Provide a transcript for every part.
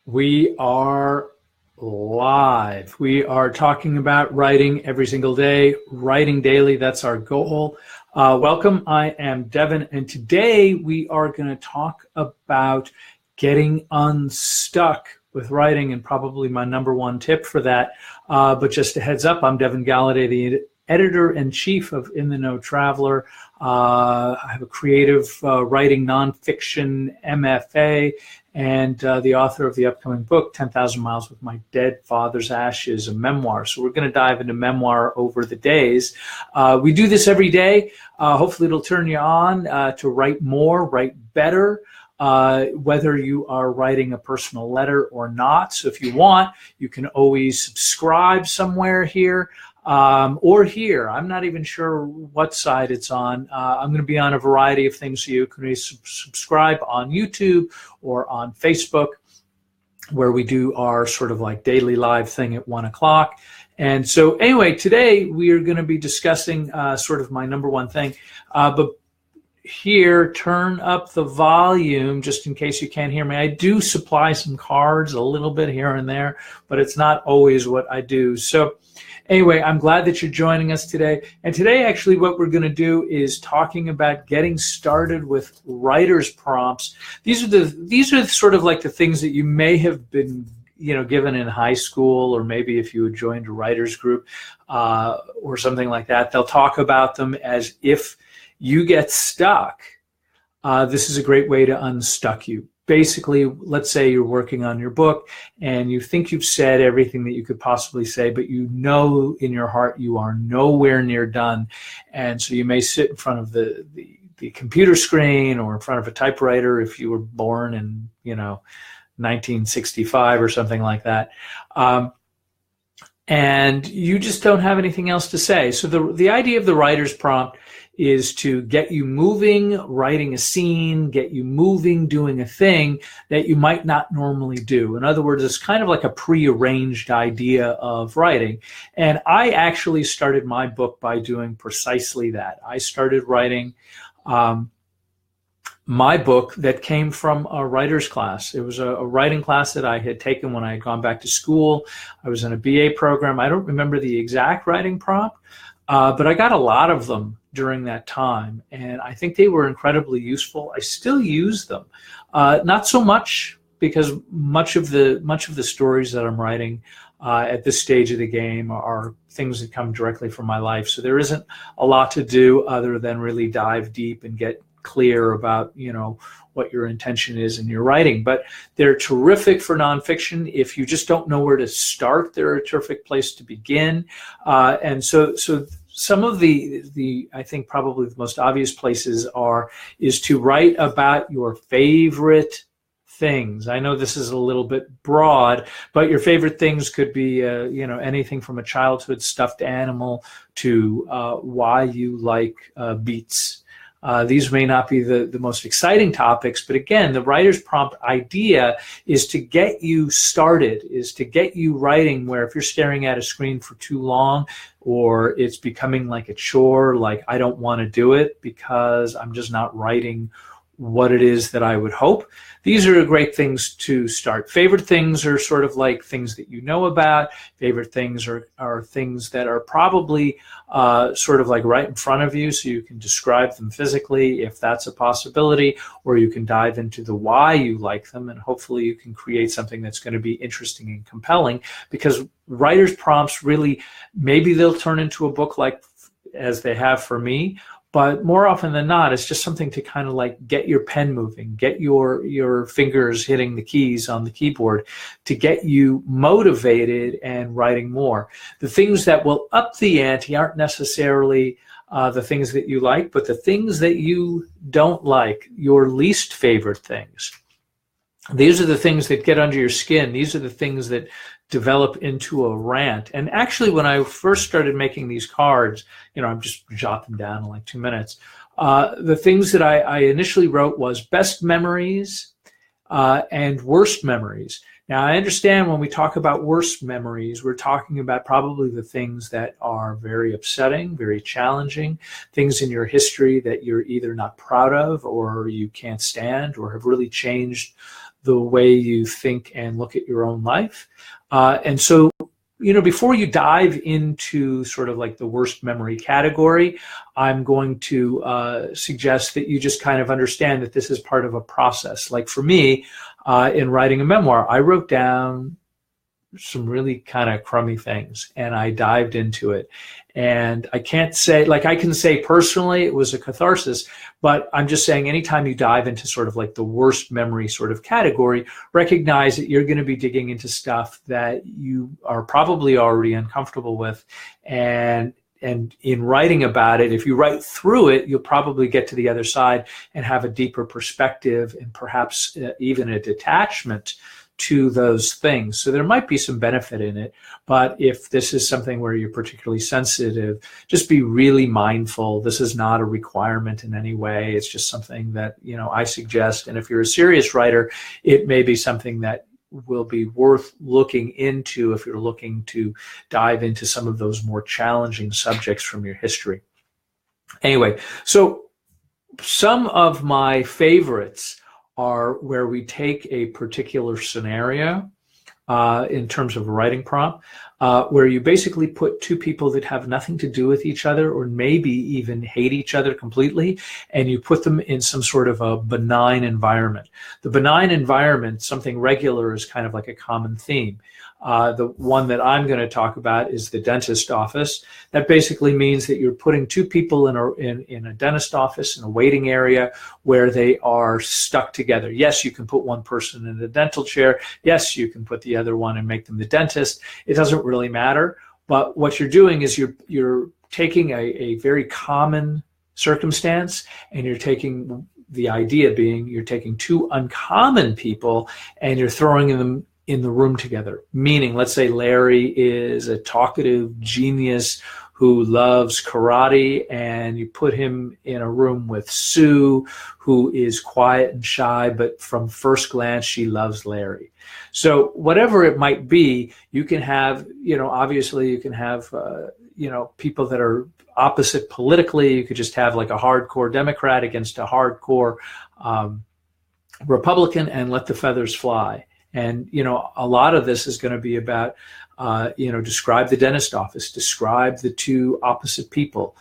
We are live. We are talking about writing every single day, writing daily. That's our goal. Welcome. I am Devin, and today we are going to talk about getting unstuck with writing, and probably my number one tip for that. But just a heads up, I'm Devin Galaudet, the editor-in-chief of In the Know Traveler. I have a creative writing nonfiction MFA, and the author of the upcoming book, 10,000 Miles with My Dead Father's Ashes, a memoir. So we're going to dive into memoir over the days. We do this every day. Hopefully it'll turn you on to write more, write better, whether you are writing a personal letter or not. So if you want, you can always subscribe somewhere here. Or here. I'm not even sure what side it's on. I'm going to be on a variety of things, so you can subscribe on YouTube or on Facebook, where we do our sort of like daily live thing at 1 o'clock. And so anyway, today we are going to be discussing sort of my number one thing. But here, turn up the volume just in case you can't hear me. I do supply some cards a little bit here and there, but it's not always what I do. So anyway, I'm glad that you're joining us today. And today, actually, what we're going to do is talking about getting started with writer's prompts. These are sort of like the things that you may have been given in high school, or maybe if you had joined a writer's group or something like that. They'll talk about them as if you get stuck. This is a great way to unstuck you. Basically, let's say you're working on your book and you think you've said everything that you could possibly say, but you know in your heart you are nowhere near done. And so you may sit in front of the computer screen or in front of a typewriter if you were born in 1965 or something like that. And you just don't have anything else to say. So the idea of the writer's prompt is to get you moving, writing a scene, get you moving, doing a thing that you might not normally do. In other words, it's kind of like a prearranged idea of writing. And I actually started my book by doing precisely that. I started writing my book that came from a writer's class. It was a writing class that I had taken when I had gone back to school. I was in a BA program. I don't remember the exact writing prompt, but I got a lot of them during that time, and I think they were incredibly useful. I still use them, not so much, because much of the stories that I'm writing at this stage of the game are things that come directly from my life. So there isn't a lot to do other than really dive deep and get clear about what your intention is in your writing. But they're terrific for nonfiction. If you just don't know where to start, they're a terrific place to begin. And so some of the I think probably the most obvious places is to write about your favorite things. I know this is a little bit broad, but your favorite things could be anything from a childhood stuffed animal to why you like beets. These may not be the most exciting topics, but again, the writer's prompt idea is to get you started, is to get you writing, where if you're staring at a screen for too long, or it's becoming like a chore, like I don't want to do it because I'm just not writing what it is that I would hope. These are great things to start. Favorite things are sort of like things that you know about. Favorite things are things that are probably sort of like right in front of you, so you can describe them physically if that's a possibility, or you can dive into the why you like them, and hopefully you can create something that's going to be interesting and compelling, because writer's prompts really, maybe they'll turn into a book like as they have for me, but more often than not, it's just something to kind of like get your pen moving, get your fingers hitting the keys on the keyboard to get you motivated and writing more. The things that will up the ante aren't necessarily the things that you like, but the things that you don't like, your least favorite things. These are the things that get under your skin. These are the things that develop into a rant. And actually, when I first started making these cards, I'm just jot them down in like 2 minutes. The things that I initially wrote was best memories and worst memories. Now, I understand when we talk about worst memories, we're talking about probably the things that are very upsetting, very challenging, things in your history that you're either not proud of, or you can't stand, or have really changed the way you think and look at your own life. And so, before you dive into sort of like the worst memory category, I'm going to suggest that you just kind of understand that this is part of a process. Like for me, in writing a memoir, I wrote down some really kind of crummy things and I dived into it. And I can't say, like I can say personally it was a catharsis, but I'm just saying anytime you dive into sort of like the worst memory sort of category, recognize that you're going to be digging into stuff that you are probably already uncomfortable with. And in writing about it, if you write through it, you'll probably get to the other side and have a deeper perspective and perhaps even a detachment to those things. So there might be some benefit in it, but if this is something where you're particularly sensitive, just be really mindful. This is not a requirement in any way. It's just something that, I suggest. And if you're a serious writer, it may be something that will be worth looking into if you're looking to dive into some of those more challenging subjects from your history. Anyway, so some of my favorites are where we take a particular scenario in terms of a writing prompt, where you basically put two people that have nothing to do with each other or maybe even hate each other completely, and you put them in some sort of a benign environment. The benign environment, something regular, is kind of like a common theme. The one that I'm going to talk about is the dentist office. That basically means that you're putting two people in a dentist office in a waiting area where they are stuck together. Yes, you can put one person in the dental chair. Yes, you can put the other one and make them the dentist. It doesn't really matter. But what you're doing is you're taking a very common circumstance, and you're taking the idea being you're taking two uncommon people and you're throwing them in the room together. Meaning, let's say Larry is a talkative genius who loves karate, and you put him in a room with Sue, who is quiet and shy, but from first glance, she loves Larry. So whatever it might be, you can have, obviously you can have, people that are opposite politically. You could just have like a hardcore Democrat against a hardcore Republican and let the feathers fly. And, a lot of this is going to be about, describe the dentist office, describe the two opposite people,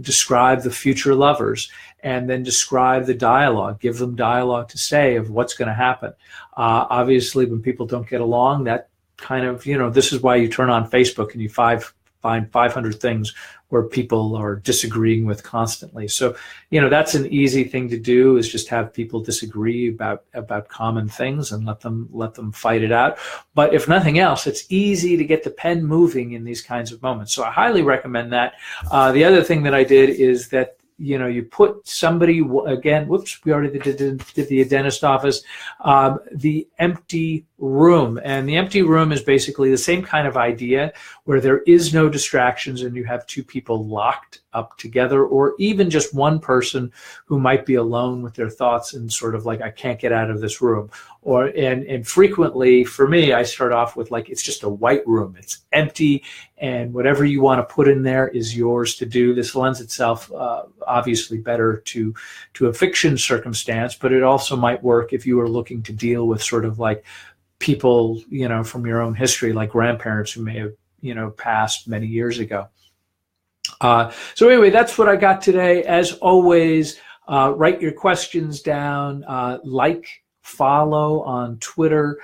describe the future lovers, and then describe the dialogue, give them dialogue to say of what's going to happen. Obviously, when people don't get along, that kind of, this is why you turn on Facebook and you find 500 things where people are disagreeing with constantly. So, that's an easy thing to do, is just have people disagree about common things and let them fight it out. But if nothing else, it's easy to get the pen moving in these kinds of moments. So I highly recommend that. The other thing that I did is that, you put somebody, again, whoops, we already did the dentist office, the empty room. And the empty room is basically the same kind of idea, where there is no distractions and you have two people locked up together, or even just one person who might be alone with their thoughts and sort of like, I can't get out of this room. And frequently for me, I start off with like, it's just a white room. It's empty, and whatever you want to put in there is yours to do. This lends itself obviously better to a fiction circumstance, but it also might work if you are looking to deal with sort of like people, from your own history, like grandparents who may have, passed many years ago. So anyway, that's what I got today. As always, write your questions down, follow on Twitter,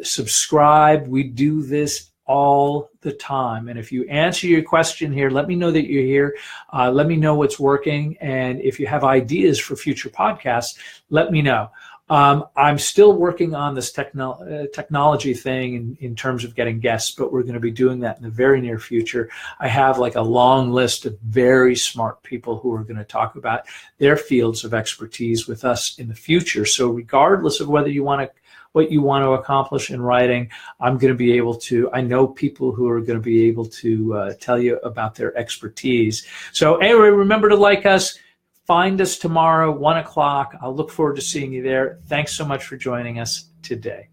subscribe. We do this all the time. And if you answer your question here, let me know that you're here. Let me know what's working. And if you have ideas for future podcasts, let me know. I'm still working on this technology thing in terms of getting guests, but we're going to be doing that in the very near future. I have like a long list of very smart people who are going to talk about their fields of expertise with us in the future. So regardless of what you want to accomplish in writing, I'm going to be able to, I know people who are going to be able to tell you about their expertise. So anyway, remember to like us. Find us tomorrow, 1 o'clock. I'll look forward to seeing you there. Thanks so much for joining us today.